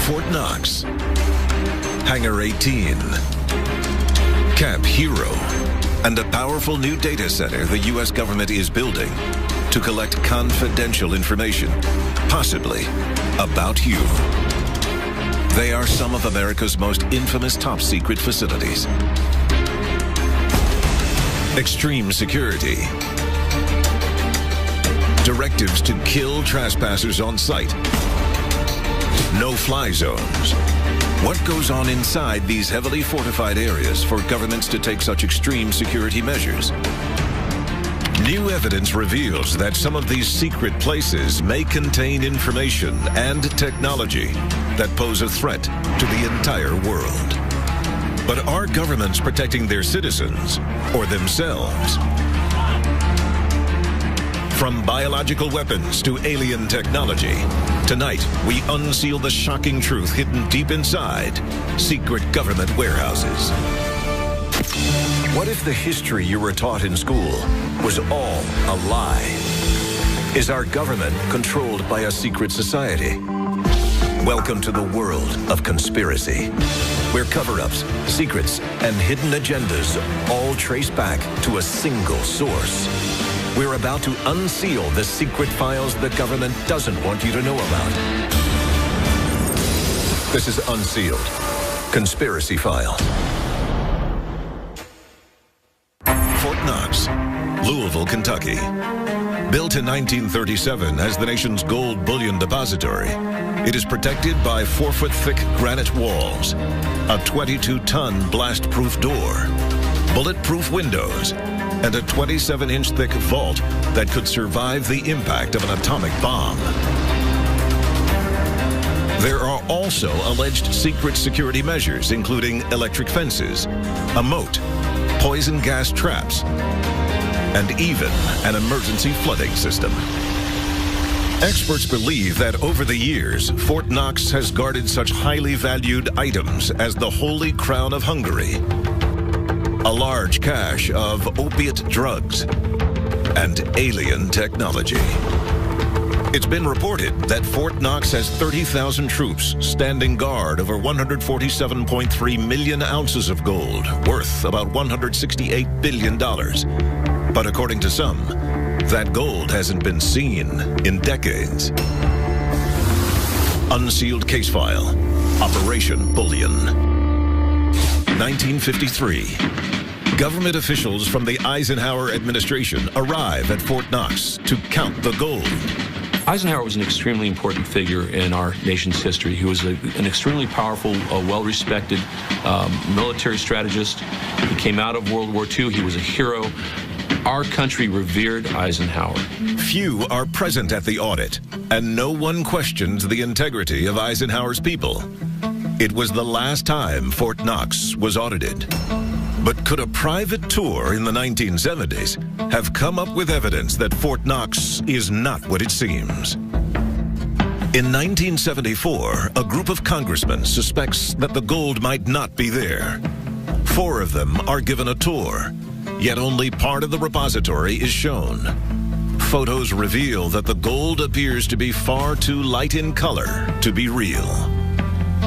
Fort Knox, Hangar 18, Camp Hero, and a powerful new data center the U.S. government is building to collect confidential information, possibly about you. They are some of America's most infamous top-secret facilities. Extreme security. Directives to kill trespassers on site. No-fly zones. What goes on inside these heavily fortified areas for governments to take such extreme security measures? New evidence reveals that some of these secret places may contain information and technology that pose a threat to the entire world. But are governments protecting their citizens or themselves? From biological weapons to alien technology, tonight we unseal the shocking truth hidden deep inside secret government warehouses. What if the history you were taught in school was all a lie? Is our government controlled by a secret society? Welcome to the world of conspiracy, where cover-ups, secrets, and hidden agendas all trace back to a single source. We're about to unseal the secret files the government doesn't want you to know about. This is Unsealed, Conspiracy File. Fort Knox, Louisville, Kentucky. Built in 1937 as the nation's gold bullion depository, it is protected by 4-foot-thick granite walls, a 22-ton blast-proof door, bulletproof windows, and a 27-inch thick vault that could survive the impact of an atomic bomb. There are also alleged secret security measures, including electric fences, a moat, poison gas traps, and even an emergency flooding system. Experts believe that over the years, Fort Knox has guarded such highly valued items as the Holy Crown of Hungary, a large cache of opiate drugs, and alien technology. It's been reported that Fort Knox has 30,000 troops standing guard over 147.3 million ounces of gold, worth about $168 billion. But according to some, that gold hasn't been seen in decades. Unsealed case file, Operation Bullion. 1953. Government officials from the Eisenhower administration arrive at Fort Knox to count the gold. Eisenhower was an extremely important figure in our nation's history. He was an extremely powerful, well-respected military strategist. He came out of World War II. He was a hero. Our country revered Eisenhower. Few are present at the audit, and no one questions the integrity of Eisenhower's people. It was the last time Fort Knox was audited. But could a private tour in the 1970s have come up with evidence that Fort Knox is not what it seems? In 1974, a group of congressmen suspects that the gold might not be there. 4 of them are given a tour, yet only part of the repository is shown. Photos reveal that the gold appears to be far too light in color to be real.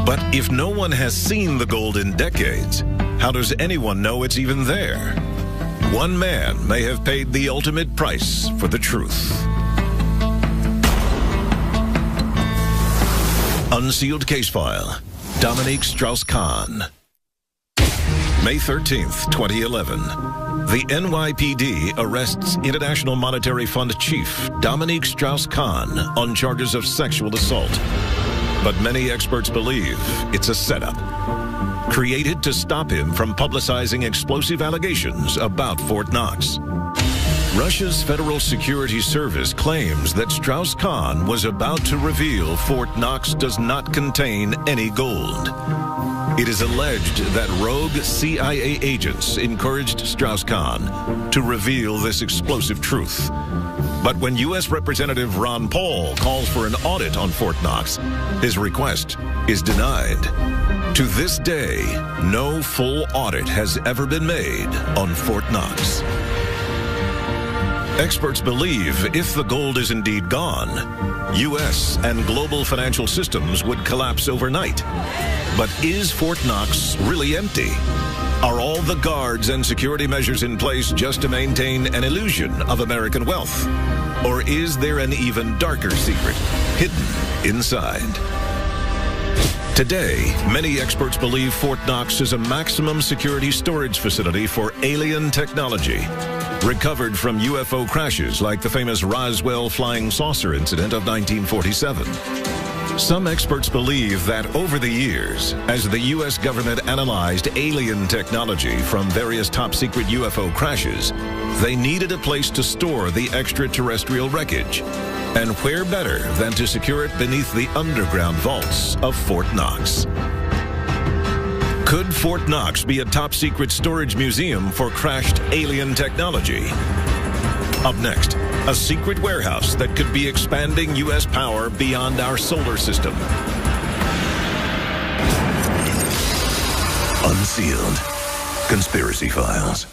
But if no one has seen the gold in decades, how does anyone know it's even there? One man may have paid the ultimate price for the truth. Unsealed case file, Dominique Strauss-Kahn. May 13th, 2011. The NYPD arrests International Monetary Fund chief Dominique Strauss-Kahn on charges of sexual assault. But many experts believe it's a setup, created to stop him from publicizing explosive allegations about Fort Knox. Russia's Federal Security Service claims that Strauss-Kahn was about to reveal Fort Knox does not contain any gold. It is alleged that rogue CIA agents encouraged Strauss-Kahn to reveal this explosive truth. But when U.S. Representative Ron Paul calls for an audit on Fort Knox, his request is denied. To this day, no full audit has ever been made on Fort Knox. Experts believe if the gold is indeed gone, U.S. and global financial systems would collapse overnight. But is Fort Knox really empty? Are all the guards and security measures in place just to maintain an illusion of American wealth? Or is there an even darker secret hidden inside? Today, many experts believe Fort Knox is a maximum security storage facility for alien technology, recovered from UFO crashes like the famous Roswell flying saucer incident of 1947. Some experts believe that over the years, as the U.S. government analyzed alien technology from various top-secret UFO crashes, they needed a place to store the extraterrestrial wreckage. And where better than to secure it beneath the underground vaults of Fort Knox? Could Fort Knox be a top-secret storage museum for crashed alien technology? Up next, a secret warehouse that could be expanding U.S. power beyond our solar system. Unsealed. Conspiracy Files.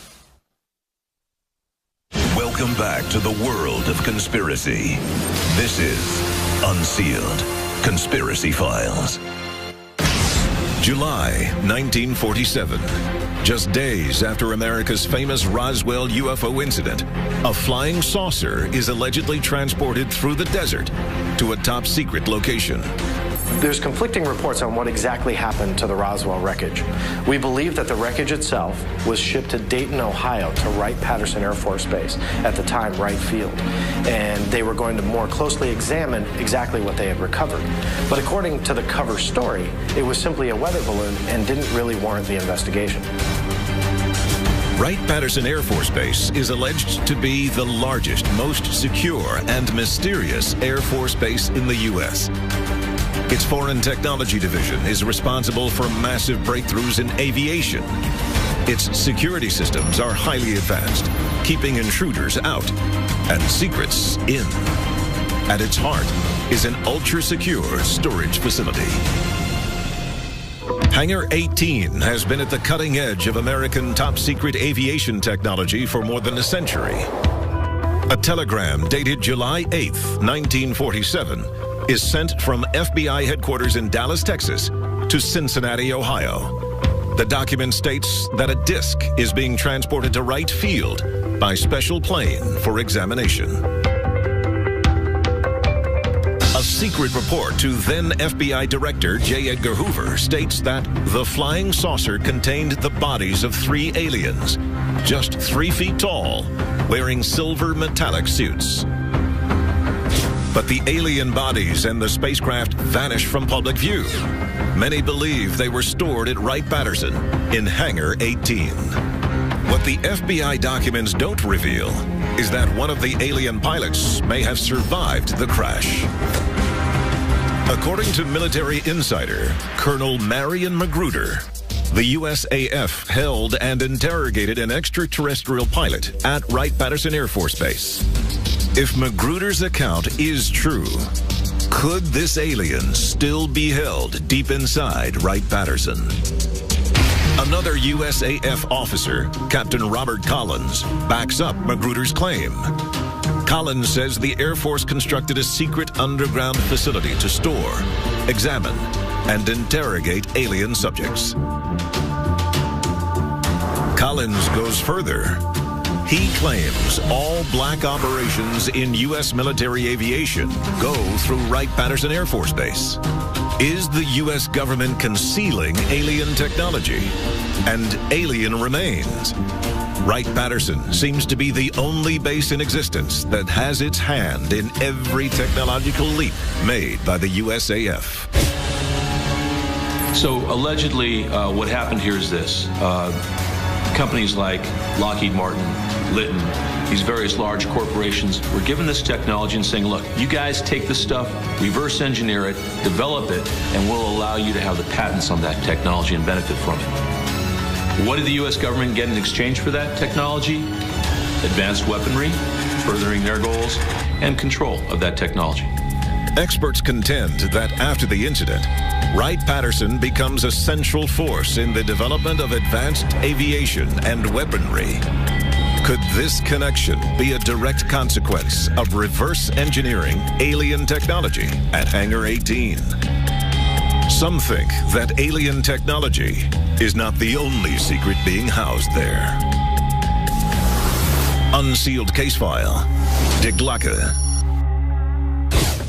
Welcome back to the world of conspiracy. This is Unsealed. Conspiracy Files. July 1947. Just days after America's famous Roswell UFO incident, a flying saucer is allegedly transported through the desert to a top-secret location. There's conflicting reports on what exactly happened to the Roswell wreckage. We believe that the wreckage itself was shipped to Dayton, Ohio, to Wright-Patterson Air Force Base, at the time Wright Field. And they were going to more closely examine exactly what they had recovered. But according to the cover story, it was simply a weather balloon and didn't really warrant the investigation. Wright-Patterson Air Force Base is alleged to be the largest, most secure, and mysterious Air Force base in the U.S. Its Foreign Technology Division is responsible for massive breakthroughs in aviation. Its security systems are highly advanced, keeping intruders out and secrets in. At its heart is an ultra-secure storage facility. Hangar 18 has been at the cutting edge of American top-secret aviation technology for more than a century. A telegram dated July 8, 1947, is sent from FBI headquarters in Dallas, Texas, to Cincinnati, Ohio. The document states that a disc is being transported to Wright Field by special plane for examination. A secret report to then FBI Director J. Edgar Hoover states that the flying saucer contained the bodies of 3 aliens, just 3 feet tall, wearing silver metallic suits. But the alien bodies and the spacecraft vanished from public view. Many believe they were stored at Wright-Patterson in Hangar 18. What the FBI documents don't reveal is that one of the alien pilots may have survived the crash. According to military insider Colonel Marion Magruder, the USAF held and interrogated an extraterrestrial pilot at Wright-Patterson Air Force Base. If Magruder's account is true, could this alien still be held deep inside Wright-Patterson? Another USAF officer, Captain Robert Collins, backs up Magruder's claim. Collins says the Air Force constructed a secret underground facility to store, examine, and interrogate alien subjects. Collins goes further. He claims all black operations in U.S. military aviation go through Wright-Patterson Air Force Base. Is the U.S. government concealing alien technology and alien remains? Wright-Patterson seems to be the only base in existence that has its hand in every technological leap made by the USAF. So allegedly, what happened here is this. Companies like Lockheed Martin, Litton, these various large corporations were given this technology and saying, look, you guys take this stuff, reverse engineer it, develop it, and we'll allow you to have the patents on that technology and benefit from it. What did the U.S. government get in exchange for that technology? Advanced weaponry, furthering their goals, and control of that technology. Experts contend that after the incident, Wright-Patterson becomes a central force in the development of advanced aviation and weaponry. Could this connection be a direct consequence of reverse engineering alien technology at Hangar 18? Some think that alien technology is not the only secret being housed there. Unsealed case file, Die Glocke.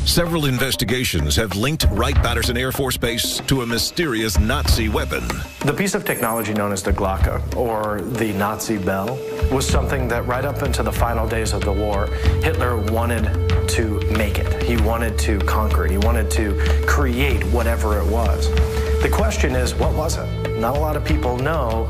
Several investigations have linked Wright-Patterson Air Force Base to a mysterious Nazi weapon. The piece of technology known as the Glocke, or the Nazi bell, was something that right up into the final days of the war, Hitler wanted to make it. He wanted to conquer it. He wanted to create whatever it was. The question is, what was it? Not a lot of people know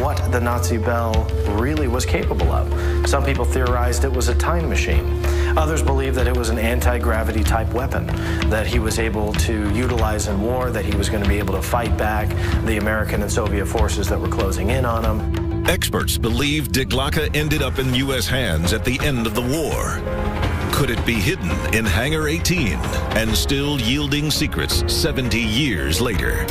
what the Nazi bell really was capable of. Some people theorized it was a time machine. Others believe that it was an anti-gravity type weapon that he was able to utilize in war, that he was going to be able to fight back the American and Soviet forces that were closing in on him. Experts believe Die Glocke ended up in U.S. hands at the end of the war. Could it be hidden in Hangar 18 and still yielding secrets 70 years later?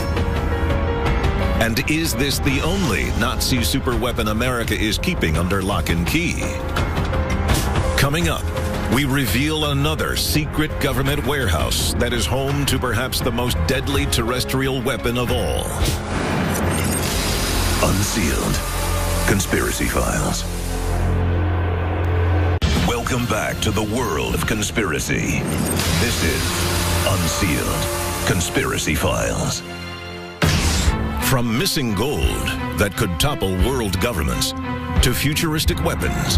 And is this the only Nazi superweapon America is keeping under lock and key? Coming up, we reveal another secret government warehouse that is home to perhaps the most deadly terrestrial weapon of all. Unsealed. Conspiracy Files. Welcome back to the world of conspiracy. This is Unsealed. Conspiracy Files. From missing gold that could topple world governments to futuristic weapons,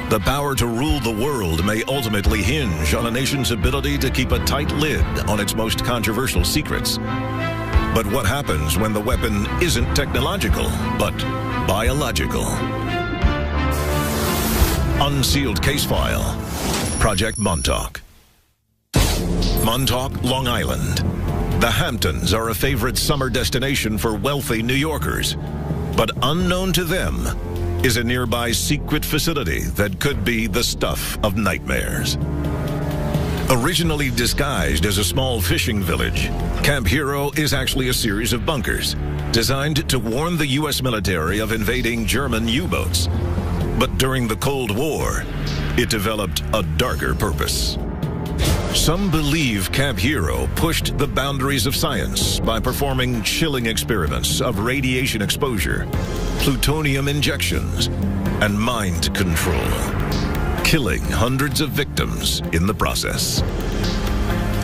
the power to rule the world may ultimately hinge on a nation's ability to keep a tight lid on its most controversial secrets. But what happens when the weapon isn't technological, but biological? Unsealed case file. Project Montauk. Montauk, Long Island. The Hamptons are a favorite summer destination for wealthy New Yorkers. But unknown to them is a nearby secret facility that could be the stuff of nightmares. Originally disguised as a small fishing village, Camp Hero is actually a series of bunkers designed to warn the U.S. military of invading German U-boats. But during the Cold War, it developed a darker purpose. Some believe Camp Hero pushed the boundaries of science by performing chilling experiments of radiation exposure, plutonium injections, and mind control, killing hundreds of victims in the process.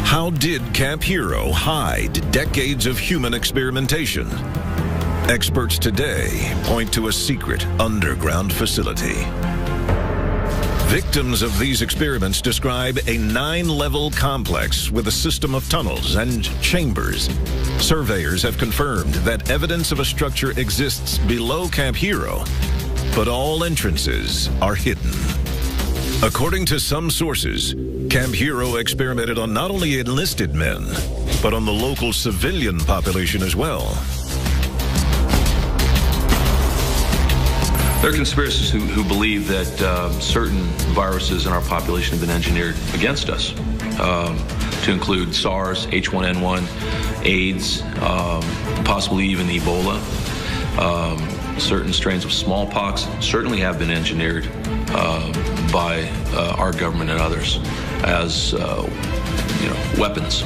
How did Camp Hero hide decades of human experimentation? Experts today point to a secret underground facility. Victims of these experiments describe a 9-level complex with a system of tunnels and chambers. Surveyors have confirmed that evidence of a structure exists below Camp Hero, but all entrances are hidden. According to some sources, Camp Hero experimented on not only enlisted men, but on the local civilian population as well. There are conspiracists who believe that certain viruses in our population have been engineered against us, to include SARS, H1N1, AIDS, possibly even Ebola. Certain strains of smallpox certainly have been engineered by our government and others as weapons.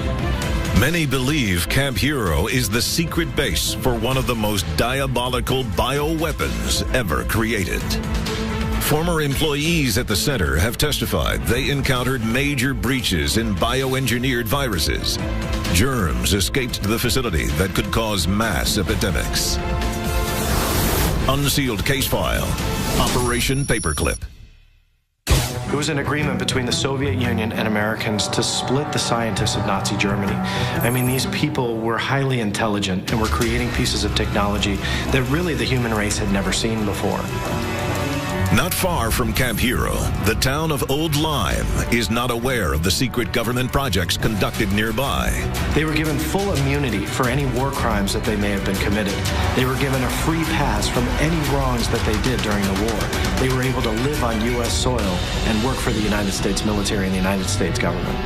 Many believe Camp Hero is the secret base for one of the most diabolical bioweapons ever created. Former employees at the center have testified they encountered major breaches in bioengineered viruses. Germs escaped the facility that could cause mass epidemics. Unsealed case file. Operation Paperclip. It was an agreement between the Soviet Union and Americans to split the scientists of Nazi Germany. I mean, these people were highly intelligent and were creating pieces of technology that really the human race had never seen before. Not far from Camp Hero, the town of Old Lyme is not aware of the secret government projects conducted nearby. They were given full immunity for any war crimes that they may have been committed. They were given a free pass from any wrongs that they did during the war. They were able to live on U.S. soil and work for the United States military and the United States government.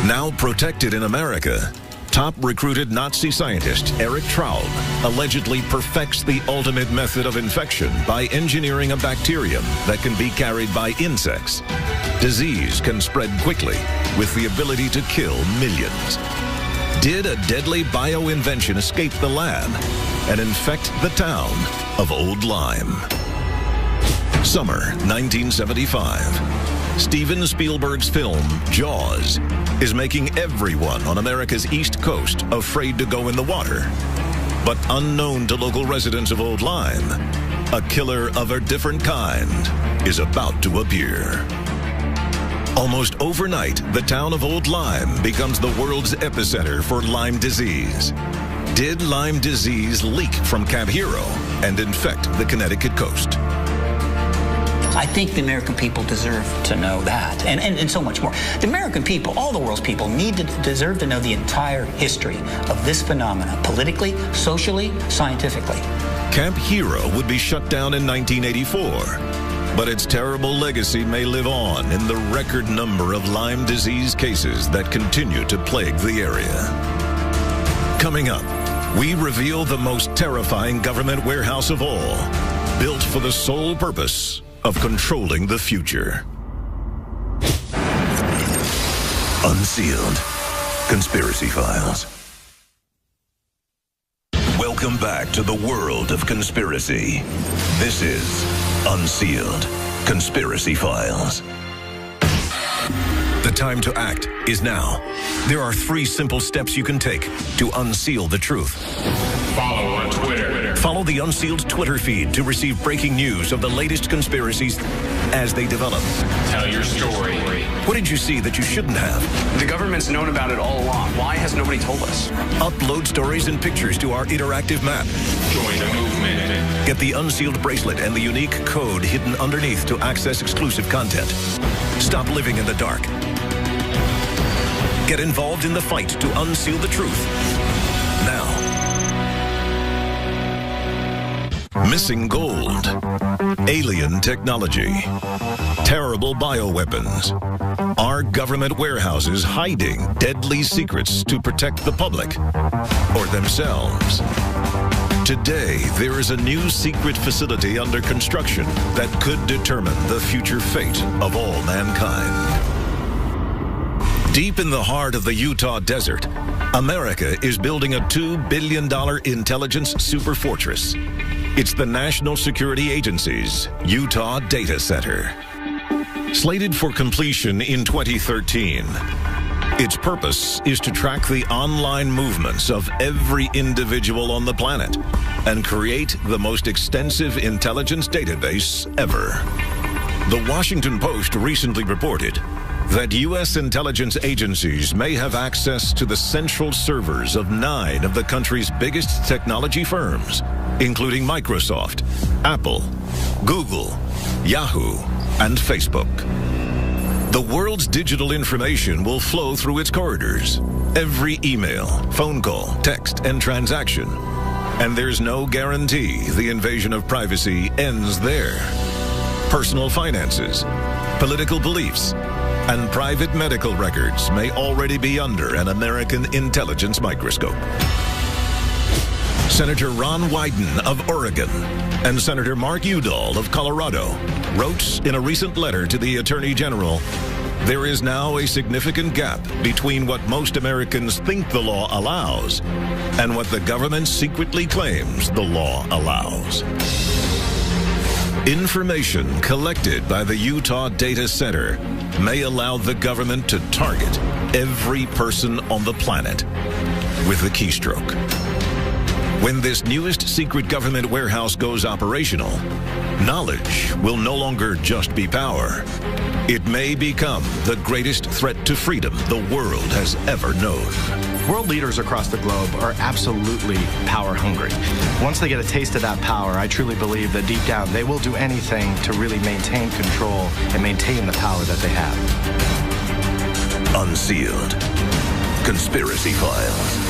Now protected in America, Top recruited Nazi scientist Erich Traub allegedly perfects the ultimate method of infection by engineering a bacterium that can be carried by insects. Disease can spread quickly with the ability to kill millions. Did a deadly bioinvention escape the lab and infect the town of Old Lyme? Summer 1975. Steven Spielberg's film, Jaws, is making everyone on America's East Coast afraid to go in the water. But unknown to local residents of Old Lyme, a killer of a different kind is about to appear. Almost overnight, the town of Old Lyme becomes the world's epicenter for Lyme disease. Did Lyme disease leak from Camp Hero and infect the Connecticut coast? I think the American people deserve to know that, and so much more. The American people, all the world's people, deserve to know the entire history of this phenomenon, politically, socially, scientifically. Camp Hero would be shut down in 1984, but its terrible legacy may live on in the record number of Lyme disease cases that continue to plague the area. Coming up, we reveal the most terrifying government warehouse of all, built for the sole purpose of controlling the future. Unsealed. Conspiracy Files. Welcome back to the world of conspiracy. This is Unsealed. Conspiracy Files. The time to act is now. There are 3 simple steps you can take to unseal the truth. Follow on Twitter. Follow the Unsealed Twitter feed to receive breaking news of the latest conspiracies as they develop. Tell your story. What did you see that you shouldn't have? The government's known about it all along. Why has nobody told us? Upload stories and pictures to our interactive map. Join the movement. Get the Unsealed bracelet and the unique code hidden underneath to access exclusive content. Stop living in the dark. Get involved in the fight to unseal the truth. Now. Missing gold. Alien technology. Terrible bioweapons. Are government warehouses hiding deadly secrets to protect the public or themselves? Today, there is a new secret facility under construction that could determine the future fate of all mankind. Deep in the heart of the Utah desert, America is building a $2 billion intelligence superfortress. It's the National Security Agency's Utah Data Center. Slated for completion in 2013, its purpose is to track the online movements of every individual on the planet and create the most extensive intelligence database ever. The Washington Post recently reported that U.S. intelligence agencies may have access to the central servers of 9 of the country's biggest technology firms, including Microsoft, Apple, Google, Yahoo, and Facebook. The world's digital information will flow through its corridors. Every email, phone call, text, and transaction. And there's no guarantee the invasion of privacy ends there. Personal finances, political beliefs, and private medical records may already be under an American intelligence microscope. Senator Ron Wyden of Oregon and Senator Mark Udall of Colorado wrote in a recent letter to the Attorney General, there is now a significant gap between what most Americans think the law allows and what the government secretly claims the law allows. Information collected by the Utah Data Center may allow the government to target every person on the planet with a keystroke. When this newest secret government warehouse goes operational, knowledge will no longer just be power. It may become the greatest threat to freedom the world has ever known. World leaders across the globe are absolutely power hungry. Once they get a taste of that power, I truly believe that deep down they will do anything to really maintain control and maintain the power that they have. Unsealed. Conspiracy Files.